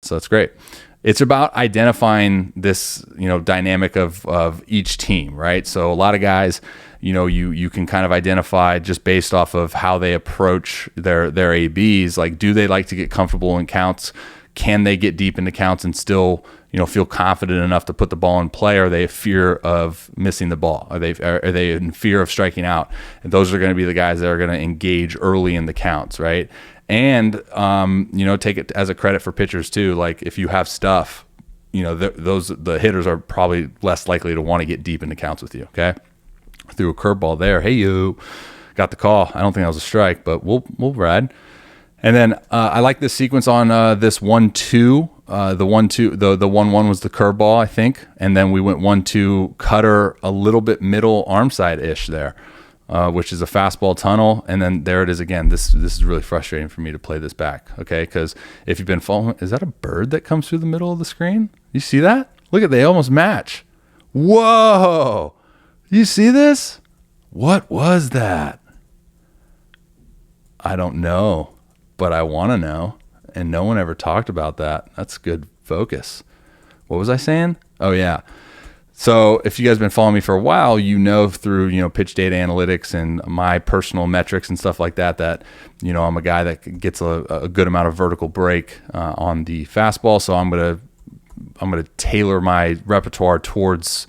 So that's great. It's about identifying this, dynamic of each team, right? So a lot of guys, you can kind of identify just based off of how they approach their ABs. Like, do they like to get comfortable in counts? Can they get deep into counts and still, feel confident enough to put the ball in play? Are they in fear of missing the ball? Are they in fear of striking out? And those are going to be the guys that are going to engage early in the counts, right? And, take it as a credit for pitchers too. Like, if you have stuff, the hitters are probably less likely to want to get deep into counts with you. Okay. Threw a curveball there. Hey, you got the call. I don't think that was a strike, but we'll ride. And then I like this sequence on this 1-2. The 1-2, the 1-1 was the curveball, I think. And then we went 1-2 cutter, a little bit middle arm side-ish there. Which is a fastball tunnel, and then there it is again. This is really frustrating for me to play this back, okay? Because if you've been following, is that a bird that comes through the middle of the screen? You see that? Look at, they almost match. Whoa! You see this? What was that? I don't know, but I want to know, and no one ever talked about that. That's good focus. What was I saying? Oh, yeah. So if you guys have been following me for a while, through, pitch data analytics and my personal metrics and stuff like that, I'm a guy that gets a good amount of vertical break on the fastball. So I'm going to tailor my repertoire towards,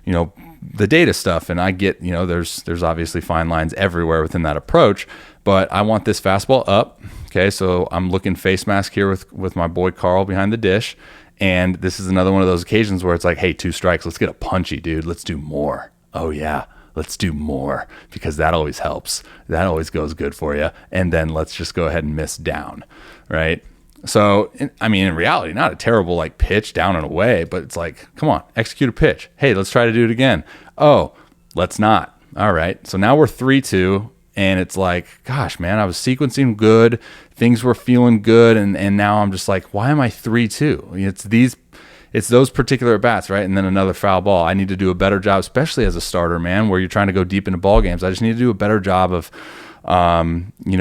the data stuff. And I get, there's obviously fine lines everywhere within that approach, but I want this fastball up. Okay. So I'm looking face mask here with my boy Carl behind the dish. And this is another one of those occasions where it's like, hey, 2 strikes. Let's get a punchy, dude. Let's do more. Oh, yeah. Let's do more, because that always helps. That always goes good for you. And then let's just go ahead and miss down, right? So, in reality, not a terrible pitch down and away, but it's like, come on, execute a pitch. Hey, let's try to do it again. Oh, let's not. All right. So now we're 3-2. And it's like, gosh, man, I was sequencing good. Things were feeling good. And now I'm just like, why am I 3-2? It's those particular at-bats, right? And then another foul ball. I need to do a better job, especially as a starter, man, where you're trying to go deep into ball games. I just need to do a better job of,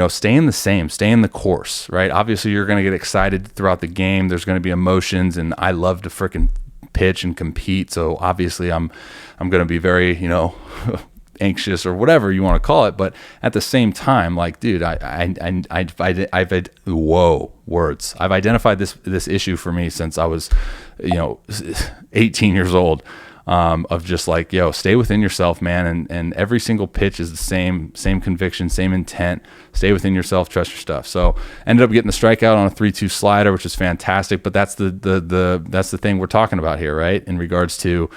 staying the same, staying the course, right? Obviously, you're going to get excited throughout the game. There's going to be emotions, and I love to freaking pitch and compete. So obviously, I'm going to be very, anxious or whatever you want to call it, but at the same time, like, dude, I've identified this issue for me since I was 18 years old, of just like, stay within yourself, man, and every single pitch is the same conviction, same intent. Stay within yourself, trust your stuff. So ended up getting the strikeout on a 3-2 slider, which is fantastic, but that's the thing we're talking about here, right? In regards to,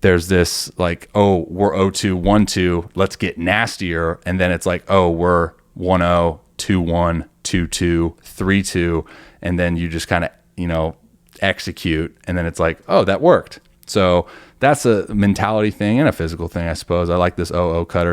there's this like, oh, we're 0-2, 1-2, let's get nastier. And then it's like, oh, we're 1-0, 2-1, 2-2, 3-2. And then you just kind of, execute. And then it's like, oh, that worked. So that's a mentality thing and a physical thing, I suppose. I like this 0-0 cutter.